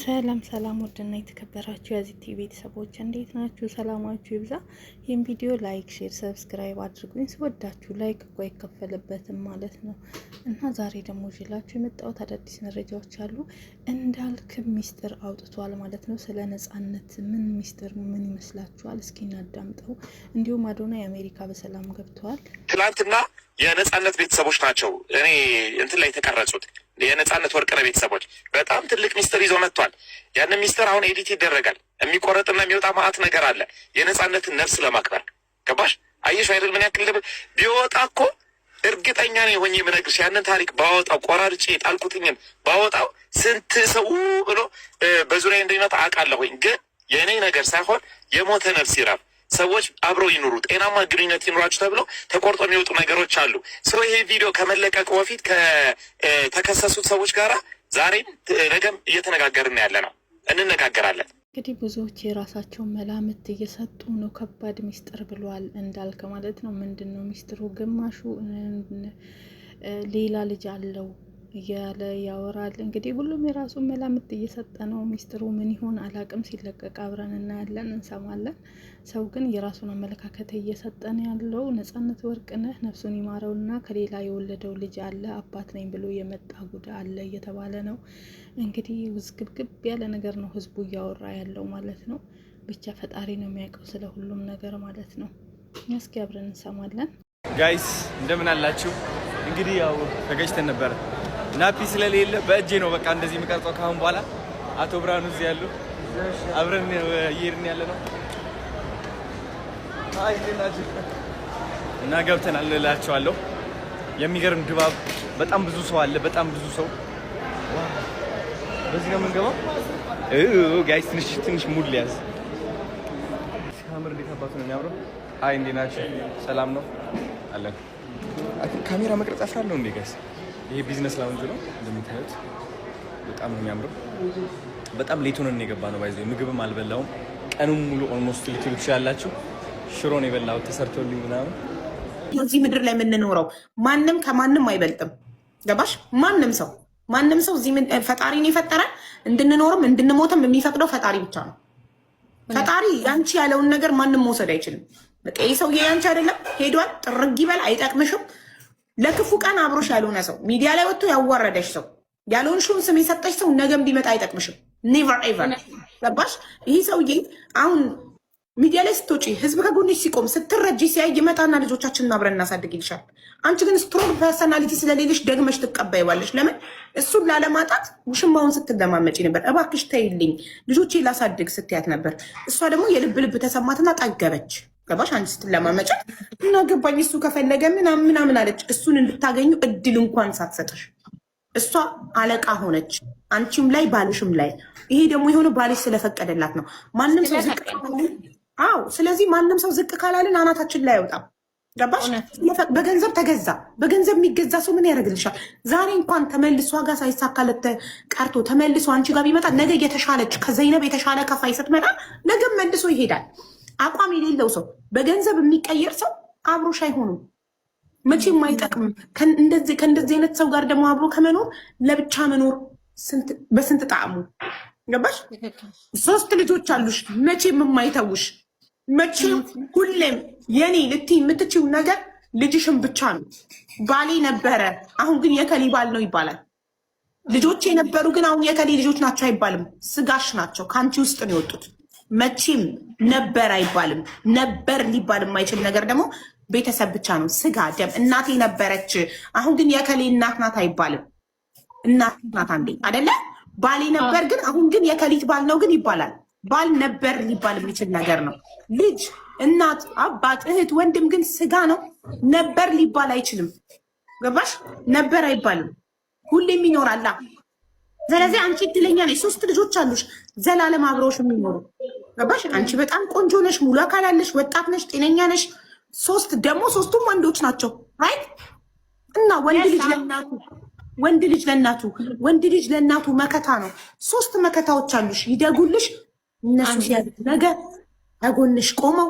ሰላም ሰላም ውድና የተከበራችሁ የዚህ ቲቪ ቤተሰቦች እንዴት ናችሁ? ሰላማችሁ ይብዛ። ይህን ቪዲዮ ላይክ፣ ሼር፣ ሰብስክራይብ አድርጉኝ። ስወዳችሁ ላይክ እኮ አይከፈልበትም ማለት ነው። እና ዛሬ ደግሞ ይዤላችሁ የመጣሁት አዳዲስ መረጃዎች አሉ። እንዳልክ ሚስጥር አውጥቷል ማለት ነው። ስለ ነጻነት ምን ሚስጥር ምን ይመስላችኋል? እስኪ እናዳምጠው። እንዲሁም አዶናይ አሜሪካ በሰላም ገብተዋል። ትላንትና የነጻነት ቤተሰቦች ናቸው እኔ እንትን ላይ የተቀረጹት የነጻነት ወርቅነህ ቤተሰቦች በጣም ትልቅ ሚስጥር ይዞ መጥቷል። ያንን ሚስጥር አሁን ኤዲት ይደረጋል። የሚቆረጥና የሚወጣ ማአት ነገር አለ። የነጻነትን ነፍስ ለማክበር ገባሽ? አየሽ አይደል? ምን ያክል ቢወጣ እኮ እርግጠኛ ነኝ ሆኜ የምነግርሽ ያንን ታሪክ ባወጣው ቆራርጬ ጣልኩትኝም ባወጣው ስንት ሰው ብሎ በዙሪያ እንደሚመጣ አውቃለሁኝ። ግን የእኔ ነገር ሳይሆን የሞተ ነፍስ ይራብ። ሰዎች አብረው ይኑሩ፣ ጤናማ ግንኙነት ይኑራችሁ ተብሎ ተቆርጦ የሚወጡ ነገሮች አሉ። ሰው ይሄ ቪዲዮ ከመለቀቁ በፊት ከተከሰሱት ሰዎች ጋራ ዛሬም ነገም እየተነጋገርን ያለ ነው፣ እንነጋገራለን። እንግዲህ ብዙዎች የራሳቸውን መላምት እየሰጡ ነው። ከባድ ሚስጥር ብሏል እንዳልክ ማለት ነው። ምንድን ነው ሚስጥሩ? ግማሹ ሌላ ልጅ አለው እያለ ያወራል። እንግዲህ ሁሉም የራሱን መላምት እየሰጠ ነው። ሚስጥሩ ምን ይሆን አላቅም። ሲለቀቅ አብረን እናያለን፣ እንሰማለን። ሰው ግን የራሱን አመለካከት እየሰጠ ነው ያለው። ነጻነት ወርቅነህ ነፍሱን ይማረውና ከሌላ የወለደው ልጅ አለ፣ አባት ነኝ ብሎ የመጣ ጉዳ አለ እየተባለ ነው። እንግዲህ ውዝግብግብ ያለ ነገር ነው ህዝቡ እያወራ ያለው ማለት ነው። ብቻ ፈጣሪ ነው የሚያውቀው ስለ ሁሉም ነገር ማለት ነው። እስኪ አብረን እንሰማለን። ጋይስ እንደምን አላችሁ? እንግዲህ ያው ተገጭተን ነበረ ናፒ ስለሌለ በእጄ ነው በቃ እንደዚህ የምቀርጸው። ካሁን በኋላ አቶ ብርሃኑ እዚህ ያሉ አብረን እየሄድን ያለ ነው እና ገብተናል እላቸዋለሁ። የሚገርም ድባብ፣ በጣም ብዙ ሰው አለ፣ በጣም ብዙ ሰው። በዚህ ነው የምንገባው ጋይስ። ትንሽ ሙድ ሊያዝ ሲያምር እንዴት አባቱ ነው የሚያምረው። አይ እንዴት ናችሁ? ሰላም ነው አለን። ካሜራ መቅረጽ አፍራለሁ እንዴ ጋይስ? ይሄ ቢዝነስ ላውንጅ ነው እንደምታዩት፣ በጣም ነው የሚያምረው። በጣም ሌት ሆነን የገባ ነው። ባይዘው ምግብም አልበላውም ቀኑን ሙሉ ኦልሞስት ልትሉ ትችላላችሁ። ሽሮ ነው የበላሁት ተሰርቶልኝ ምናምን። እዚህ ምድር ላይ የምንኖረው ማንም ከማንም አይበልጥም። ገባሽ? ማንም ሰው እዚህ ፈጣሪን የፈጠረን እንድንኖርም እንድንሞትም የሚፈቅደው ፈጣሪ ብቻ ነው። ፈጣሪ ያንቺ ያለውን ነገር ማንም መውሰድ አይችልም። በቃ ይህ ሰውዬ ያንቺ አይደለም፣ ሄዷል፣ ጥርግ ይበል፣ አይጠቅምሽም። ለክፉ ቀን አብሮሽ ያልሆነ ሰው ሚዲያ ላይ ወጥቶ ያዋረደሽ ሰው ያልሆንሽውን ስም የሰጠሽ ሰው ነገም ቢመጣ አይጠቅምሽም። ኔቨር ኤቨር። ገባሽ? ይህ ሰውዬ አሁን ሚዲያ ላይ ስትወጪ ህዝብ ከጎንሽ ሲቆም ስትረጂ ሲያይ ይመጣና ልጆቻችንን አብረን እናሳድግ ይልሻል። አንቺ ግን ስትሮንግ ፐርሰናሊቲ ስለሌለሽ ደግመሽ ትቀበይዋለሽ። ለምን? እሱን ላለማጣት ውሽማውን ስትለማመጪ ነበር። እባክሽ ተይልኝ ልጆቼ ላሳድግ ስትያት ነበር። እሷ ደግሞ የልብ ልብ ተሰማትና ጠገበች። ገባሽ? አንቺ ስትለማመጫት እና ገባኝ እሱ ከፈለገ ምናምን አለች። እሱን እንድታገኙ እድል እንኳን ሳትሰጥሽ እሷ አለቃ ሆነች፣ አንቺም ላይ ባልሽም ላይ። ይሄ ደግሞ የሆነ ባልሽ ስለፈቀደላት ነው። ማንም ሰው ዝቅ አዎ። ስለዚህ ማንም ሰው ዝቅ ካላልን አናታችን ላይ አይወጣም። ገባሽ? በገንዘብ ተገዛ። በገንዘብ የሚገዛ ሰው ምን ያደርግልሻል? ዛሬ እንኳን ተመልሶ ጋር ሳይሳካለት ቀርቶ ተመልሶ አንቺ ጋር ቢመጣ ነገ የተሻለች ከዘይነብ የተሻለ ከፋይ ስትመጣ ነገም መልሶ ይሄዳል። አቋም የሌለው ሰው በገንዘብ የሚቀየር ሰው አብሮሽ አይሆኑም፣ መቼም አይጠቅምም። ከእንደዚህ አይነት ሰው ጋር ደግሞ አብሮ ከመኖር ለብቻ መኖር በስንት ጣዕሙ። ገባሽ? 3 ልጆች አሉሽ፣ መቼም የማይተውሽ መቼም ሁሌም የኔ ልትይ የምትችይው ነገር ልጅሽን ብቻ ነው። ባሌ ነበረ አሁን ግን የከሌ ባል ነው ይባላል። ልጆች የነበሩ ግን አሁን የከሌ ልጆች ናቸው አይባልም። ስጋሽ ናቸው፣ ከአንቺ ውስጥ ነው የወጡት። መቼም ነበር አይባልም። ነበር ሊባል የማይችል ነገር ደግሞ ቤተሰብ ብቻ ነው፣ ስጋ ደም። እናቴ ነበረች አሁን ግን የከሌ እናት ናት አይባልም። እናት ናት አንዴ አይደለ? ባሌ ነበር ግን አሁን ግን የከሊት ባል ነው ግን ይባላል። ባል ነበር ሊባል የሚችል ነገር ነው። ልጅ፣ እናት፣ አባት፣ እህት፣ ወንድም ግን ስጋ ነው። ነበር ሊባል አይችልም። ገባሽ? ነበር አይባልም፣ ሁሌም ይኖራል። ስለዚህ አንቺ እድለኛ ነሽ። 3 ልጆች አሉሽ ዘላለም አብረውሽ የሚኖሩ። ገባሽ? አንቺ በጣም ቆንጆ ነሽ፣ ሙሉ አካል አለሽ፣ ወጣት ነሽ፣ ጤነኛ ነሽ። 3 ደግሞ 3ቱም ወንዶች ናቸው። ራይት? እና ወንድ ልጅ ለእናቱ መከታ ነው። 3 መከታዎች አሉሽ፣ ይደጉልሽ። እነሱ ሲያድጉ ነገ ከጎንሽ ቆመው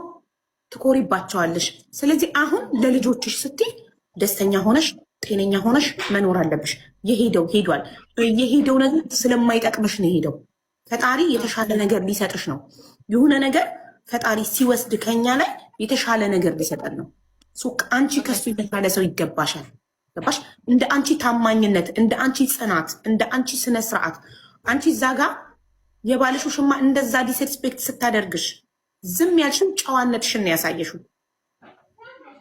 ትኮሪባቸዋለሽ። ስለዚህ አሁን ለልጆችሽ ስትይ ደስተኛ ሆነሽ ጤነኛ ሆነሽ መኖር አለብሽ። የሄደው ሄዷል። የሄደው ነገር ስለማይጠቅምሽ ነው የሄደው። ፈጣሪ የተሻለ ነገር ሊሰጥሽ ነው። የሆነ ነገር ፈጣሪ ሲወስድ ከኛ ላይ የተሻለ ነገር ሊሰጠን ነው። አንቺ ከሱ የተሻለ ሰው ይገባሻል። ገባሽ? እንደ አንቺ ታማኝነት፣ እንደ አንቺ ጽናት፣ እንደ አንቺ ስነ ስርዓት አንቺ እዛ ጋ የባልሽ ውሽማ እንደዛ ዲስሪስፔክት ስታደርግሽ ዝም ያልሽው ጨዋነትሽን ያሳየሽው።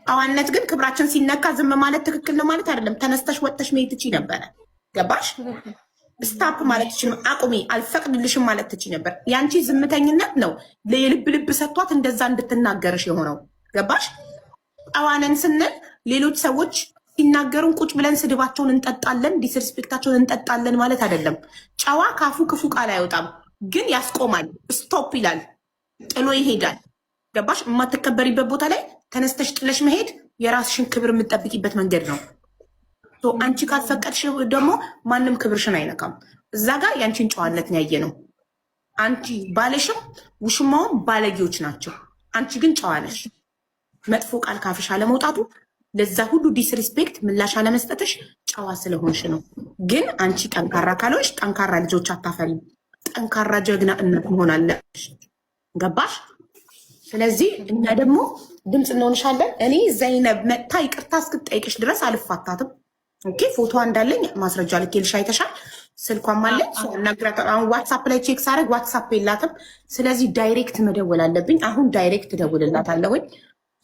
ጨዋነት ግን ክብራችን ሲነካ ዝም ማለት ትክክል ነው ማለት አይደለም። ተነስተሽ ወጥተሽ መሄድ ትችይ ነበረ። ገባሽ? ስታፕ ማለት ትችይ፣ አቁሚ፣ አልፈቅድልሽም ማለት ትችይ ነበር። ያንቺ ዝምተኝነት ነው የልብ ልብ ሰጥቷት እንደዛ እንድትናገርሽ የሆነው። ገባሽ? ጨዋነን ስንል ሌሎች ሰዎች ሲናገሩን ቁጭ ብለን ስድባቸውን እንጠጣለን፣ ዲስሪስፔክታቸውን እንጠጣለን ማለት አይደለም። ጨዋ ካፉ ክፉ ቃል አይወጣም፣ ግን ያስቆማል። ስቶፕ ይላል፣ ጥሎ ይሄዳል። ገባሽ? የማትከበሪበት ቦታ ላይ ተነስተሽ ጥለሽ መሄድ የራስሽን ክብር የምትጠብቂበት መንገድ ነው። አንቺ ካልፈቀድሽ ደግሞ ማንም ክብርሽን አይነካም። እዛ ጋር የአንቺን ጨዋነትን ያየ ነው። አንቺ ባለሽም ውሽማውም ባለጌዎች ናቸው። አንቺ ግን ጨዋ ነሽ። መጥፎ ቃል ካፍሽ አለመውጣቱ፣ ለዛ ሁሉ ዲስሪስፔክት ምላሽ አለመስጠትሽ ጨዋ ስለሆንሽ ነው። ግን አንቺ ጠንካራ ካልሆንሽ ጠንካራ ልጆች አታፈሪም። ጠንካራ ጀግና እናት መሆን አለብሽ። ገባሽ? ስለዚህ እኛ ደግሞ ድምፅ እንሆንሻለን። እኔ ዘይነብ መጥታ ይቅርታ እስክትጠይቅሽ ድረስ አልፋታትም። ኦኬ፣ ፎቶ እንዳለኝ ማስረጃ ልኬልሽ አይተሻል። ስልኳም አለኝ። አሁን ዋትሳፕ ላይ ቼክ ሳደርግ ዋትሳፕ የላትም። ስለዚህ ዳይሬክት መደወል አለብኝ። አሁን ዳይሬክት እደውልላታለሁኝ።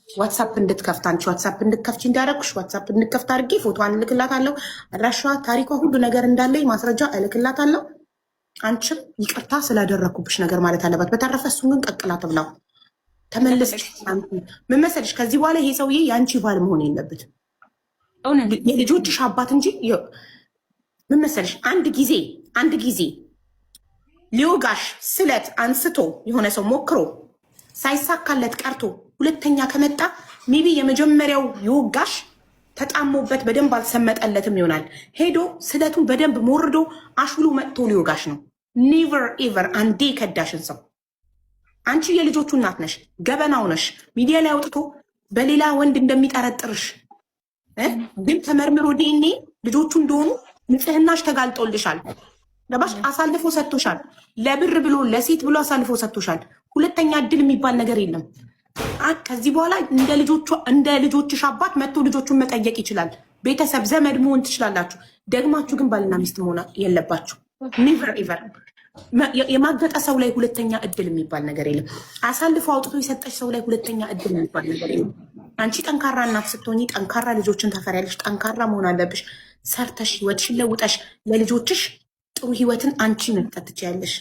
ዋትሳፕ እንድትከፍት አንቺ ዋትሳፕ እንድትከፍች እንዳደረግሽ ዋትሳፕ እንድትከፍት አድርጌ ፎቶዋን እልክላታለሁ። አድራሻዋ፣ ታሪኳ፣ ሁሉ ነገር እንዳለኝ ማስረጃ እልክላታለሁ። አንቺም ይቅርታ ስላደረግኩብሽ ነገር ማለት አለባት። በተረፈ እሱን ግን ቀቅላት ብላው ተመለስሽ። ምን መሰለሽ፣ ከዚህ በኋላ ይሄ ሰውዬ የአንቺ ባል መሆን የለበትም፣ የልጆችሽ አባት እንጂ። ምን መሰለሽ፣ አንድ ጊዜ ሊወጋሽ ስለት አንስቶ የሆነ ሰው ሞክሮ ሳይሳካለት ቀርቶ ሁለተኛ ከመጣ ሜቢ የመጀመሪያው የወጋሽ ተጣሞበት በደንብ አልሰመጠለትም ይሆናል። ሄዶ ስለቱን በደንብ ሞርዶ አሽሎ መጥቶ ሊወጋሽ ነው። ኔቨር ኤቨር አንዴ ከዳሽን ሰው አንቺ የልጆቹ እናት ነሽ፣ ገበናው ነሽ። ሚዲያ ላይ አውጥቶ በሌላ ወንድ እንደሚጠረጥርሽ ግን ተመርምሮ ዲኤንኤ ልጆቹ እንደሆኑ ንጽህናሽ ተጋልጦልሻል። ገባሽ? አሳልፎ ሰጥቶሻል። ለብር ብሎ ለሴት ብሎ አሳልፎ ሰጥቶሻል። ሁለተኛ እድል የሚባል ነገር የለም። ከዚህ በኋላ እንደ ልጆችሽ አባት መጥቶ ልጆቹን መጠየቅ ይችላል። ቤተሰብ ዘመድ መሆን ትችላላችሁ። ደግማችሁ ግን ባልና ሚስት መሆን የለባችሁ። ኔቨር ኤቨር። የማገጠ ሰው ላይ ሁለተኛ እድል የሚባል ነገር የለም። አሳልፎ አውጥቶ የሰጠች ሰው ላይ ሁለተኛ እድል የሚባል ነገር የለም። አንቺ ጠንካራ እናት ስትሆኚ ጠንካራ ልጆችን ታፈሪያለሽ። ጠንካራ መሆን አለብሽ። ሰርተሽ ህይወትሽን ለውጠሽ ለልጆችሽ ጥሩ ህይወትን አንቺ መስጠት ትችያለሽ።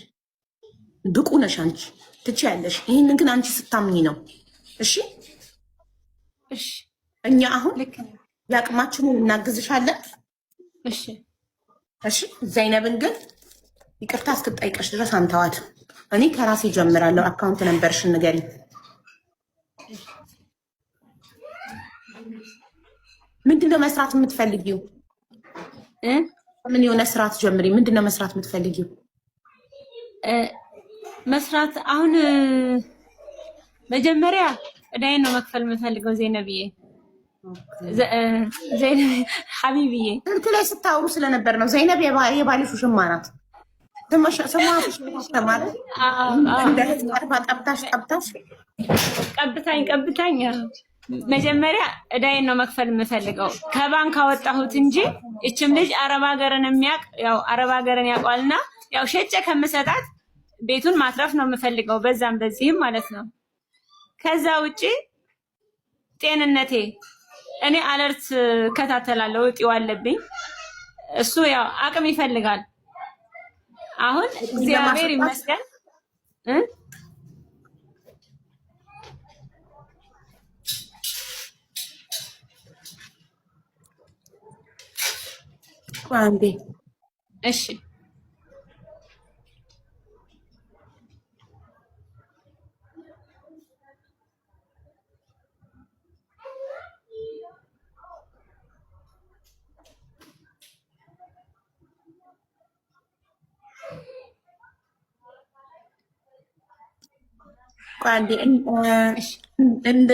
ብቁ ነሽ አንቺ፣ ትችያለሽ። ይህንን ግን አንቺ ስታምኚ ነው። እሺ፣ እኛ አሁን የአቅማችንን እናግዝሻለን። እሺ፣ ዘይነብን ግን ይቅርታ እስክትጠይቀሽ ድረስ አንተዋት። እኔ ከራሴ ጀምራለሁ። አካውንት ነንበርሽን ንገሪኝ። ምንድነው መስራት የምትፈልጊው? ምን የሆነ ስራት ጀምሪ። ምንድነው መስራት የምትፈልጊው? መስራት አሁን መጀመሪያ እዳይን ነው መክፈል የምፈልገው። ዘይነብዬ ሀቢብዬ ስልክ ላይ ስታወሩ ስለነበር ነው። ዘይነብ የባልሽ ውሽማ ናት። ቀብታኝ መጀመሪያ እዳይን ነው መክፈል የምፈልገው ከባንክ አወጣሁት እንጂ እችም ልጅ አረብ ሀገርን የሚያውቅ ያው አረብ ሀገርን ያውቋልና ያው ሸጨ ከምሰጣት ቤቱን ማትረፍ ነው የምፈልገው፣ በዛም በዚህም ማለት ነው። ከዛ ውጪ ጤንነቴ እኔ አለርት ከታተላለሁ፣ እጢው አለብኝ። እሱ ያው አቅም ይፈልጋል። አሁን እግዚአብሔር ይመስገን አንዴ እሺ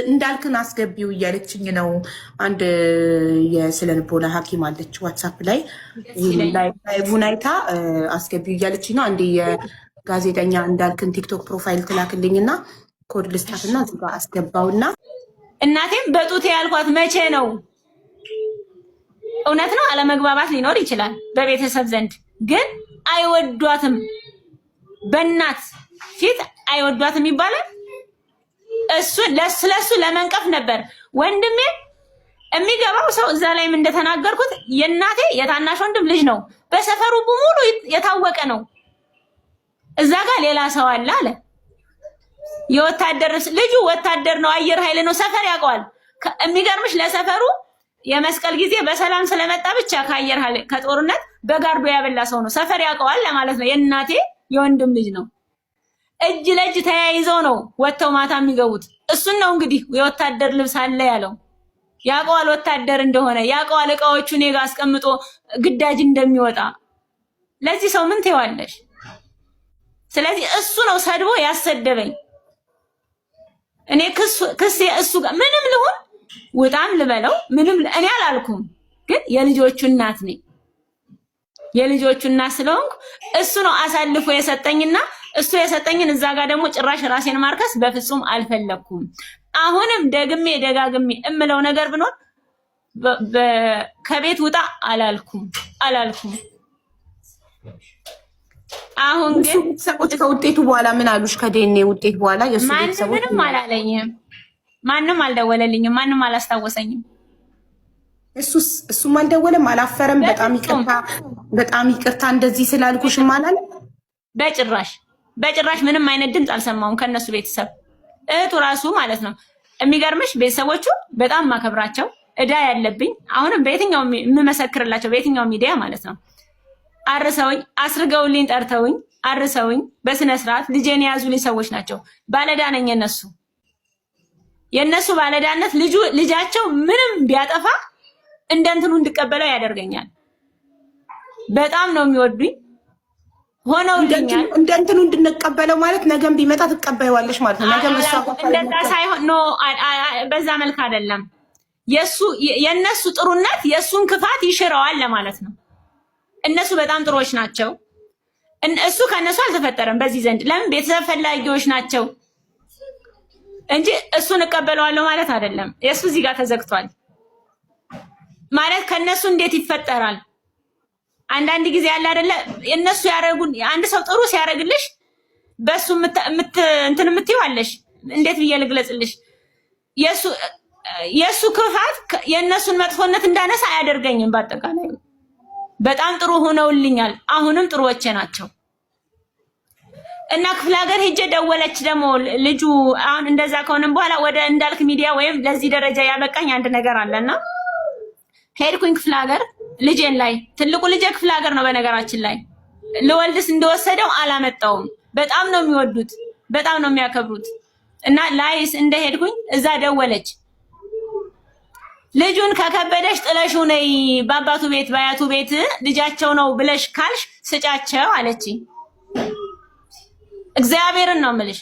እንዳልክን አስገቢው እያለችኝ ነው። አንድ የስነ ልቦና ሐኪም አለች ዋትሳፕ ላይ ላይቡን አይታ አስገቢው እያለችኝ ነው። አንዴ ጋዜጠኛ እንዳልክን ቲክቶክ ፕሮፋይል ትላክልኝና ኮድ ልስጣትና እዚህ ጋር አስገባውና እናቴም በጡቴ ያልኳት መቼ ነው? እውነት ነው አለመግባባት ሊኖር ይችላል በቤተሰብ ዘንድ፣ ግን አይወዷትም። በእናት ፊት አይወዷትም ይባላል። እሱ ለሱ ለመንቀፍ ነበር ወንድሜ የሚገባው ሰው። እዛ ላይም እንደተናገርኩት የእናቴ የታናሽ ወንድም ልጅ ነው። በሰፈሩ በሙሉ የታወቀ ነው። እዛ ጋር ሌላ ሰው አለ አለ። የወታደር ልጁ ወታደር ነው፣ አየር ኃይል ነው፣ ሰፈር ያውቀዋል። የሚገርምሽ ለሰፈሩ የመስቀል ጊዜ በሰላም ስለመጣ ብቻ ከአየር ኃይል ከጦርነት በጋርዶ ያበላ ሰው ነው። ሰፈር ያውቀዋል ለማለት ነው። የእናቴ የወንድም ልጅ ነው። እጅ ለእጅ ተያይዘው ነው ወጥተው ማታ የሚገቡት። እሱን ነው እንግዲህ የወታደር ልብስ አለ ያለው። ያውቀዋል ወታደር እንደሆነ ያውቀዋል። እቃዎቹ እኔ ጋር አስቀምጦ ግዳጅ እንደሚወጣ። ለዚህ ሰው ምን ትይዋለሽ? ስለዚህ እሱ ነው ሰድቦ ያሰደበኝ። እኔ ክስ እሱ ጋር ምንም ልሁን ውጣም ልበለው ምንም እኔ አላልኩም፣ ግን የልጆቹ እናት ነኝ። የልጆቹ እናት ስለሆንኩ እሱ ነው አሳልፎ የሰጠኝና እሱ የሰጠኝን እዛ ጋር ደግሞ ጭራሽ ራሴን ማርከስ በፍጹም አልፈለኩም። አሁንም ደግሜ ደጋግሜ እምለው ነገር ብኖር ከቤት ውጣ አላልኩም። አሁን ግን ሰዎች ከውጤቱ በኋላ ምን አሉሽ? ከዲኤንኤ ውጤት በኋላ የሱ ቤተሰቦች ምንም አላለኝም። ማንም አልደወለልኝም። ማንም አላስታወሰኝም። እሱም አልደወለም፣ አላፈረም። በጣም ይቅርታ እንደዚህ ስላልኩሽም አላለ። በጭራሽ ምንም አይነት ድምፅ አልሰማሁም ከነሱ ቤተሰብ። እህቱ ራሱ ማለት ነው። የሚገርምሽ ቤተሰቦቹ በጣም ማከብራቸው እዳ ያለብኝ አሁንም በየትኛው የምመሰክርላቸው በየትኛው ሚዲያ ማለት ነው አርሰውኝ አስርገውልኝ ጠርተውኝ አርሰውኝ በስነ ስርዓት ልጄን የያዙልኝ ሰዎች ናቸው። ባለዳ ነኝ የነሱ ባለዳነት ልጃቸው ምንም ቢያጠፋ እንደንትኑ እንድቀበለው ያደርገኛል። በጣም ነው የሚወዱኝ ሆነውልኛል። እንደንትኑ እንድንቀበለው ማለት ነገም ቢመጣ ትቀበይዋለሽ ማለት ነው። ነገም እሷ እንደዛ ሳይሆን በዛ መልክ አይደለም። የነሱ ጥሩነት የሱን ክፋት ይሽረዋል ለማለት ነው። እነሱ በጣም ጥሩዎች ናቸው። እሱ ከነሱ አልተፈጠረም በዚህ ዘንድ። ለምን ቤተሰብ ፈላጊዎች ናቸው እንጂ እሱን እቀበለዋለሁ ማለት አይደለም። የሱ እዚህ ጋር ተዘግቷል ማለት ከነሱ እንዴት ይፈጠራል? አንዳንድ ጊዜ ያለ አይደለ እነሱ ያረጉን አንድ ሰው ጥሩ ሲያረግልሽ በሱ እንትን የምትይዋለሽ። እንዴት ብዬ ልግለጽልሽ? የሱ ክፋት የነሱን መጥፎነት እንዳነሳ አያደርገኝም። በአጠቃላይ በጣም ጥሩ ሆነውልኛል። አሁንም ጥሩዎቼ ናቸው። እና ክፍለ ሀገር ሄጄ ደወለች ደግሞ ልጁ። አሁን እንደዛ ከሆነም በኋላ ወደ እንዳልክ ሚዲያ ወይም ለዚህ ደረጃ ያበቃኝ አንድ ነገር አለና ሄድኩኝ ክፍለ ሀገር ልጄን ላይ። ትልቁ ልጄ ክፍለ ሀገር ነው በነገራችን ላይ። ልወልድስ እንደወሰደው አላመጣውም። በጣም ነው የሚወዱት፣ በጣም ነው የሚያከብሩት። እና ላይስ እንደሄድኩኝ እዛ ደወለች። ልጁን ከከበደሽ ጥለሽው ነይ በአባቱ ቤት በአያቱ ቤት ልጃቸው ነው ብለሽ ካልሽ ስጫቸው አለችኝ። እግዚአብሔርን ነው የምልሽ።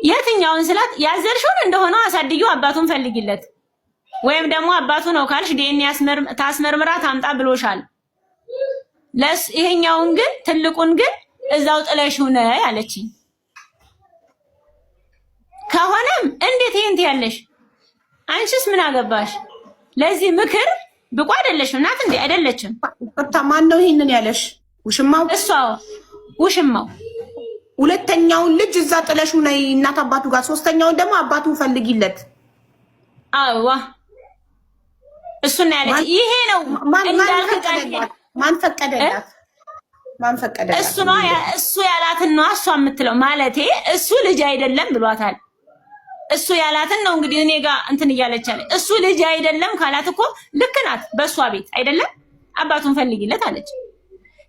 የትኛውን ስላት ያዘርሽውን እንደሆነ አሳድጊው አባቱን ፈልጊለት፣ ወይም ደግሞ አባቱ ነው ካልሽ ዲኤንኤ ታስመርምራ ታምጣ ብሎሻል። ይሄኛውን ግን ትልቁን ግን እዛው ጥለሽው ነይ አለችኝ። ከሆነም እንዴት ይሄን ትያለሽ? አንቺስ ምን አገባሽ? ለዚህ ምክር ብቁ አይደለሽም። እናት እንዴ አይደለችም። ማን ነው ይሄንን ያለሽ? ውሽማው? እሷ ውሽማው። ሁለተኛውን ልጅ እዛ ጥለሽው ነይ እናት አባቱ ጋር፣ ሶስተኛውን ደግሞ አባቱን ፈልጊለት። አዋ እሱን ያለች ይሄ ነው እንዳልከቀለት። ማን ፈቀደላት? እሱ ነው እሱ ያላትን ነው እሷ የምትለው። ማለቴ እሱ ልጅ አይደለም ብሏታል። እሱ ያላትን ነው እንግዲህ እኔ ጋር እንትን እያለች አለ። እሱ ልጅ አይደለም ካላት እኮ ልክ ናት። በእሷ ቤት አይደለም አባቱን ፈልጊለት አለች።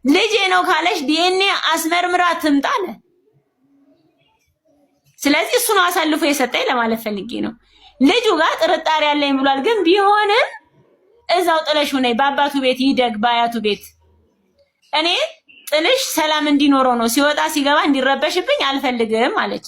ልጄ ነው ካለች ዲኤንኤ አስመርምራ ትምጣ አለ። ስለዚህ እሱ ነው አሳልፎ የሰጠኝ ለማለት ፈልጌ ነው። ልጁ ጋር ጥርጣሬ ያለኝ ብሏል። ግን ቢሆንም እዛው ጥለሽው ነይ በአባቱ ቤት ይደግ በአያቱ ቤት። እኔ ጥልሽ ሰላም እንዲኖረው ነው፣ ሲወጣ ሲገባ እንዲረበሽብኝ አልፈልግም አለች።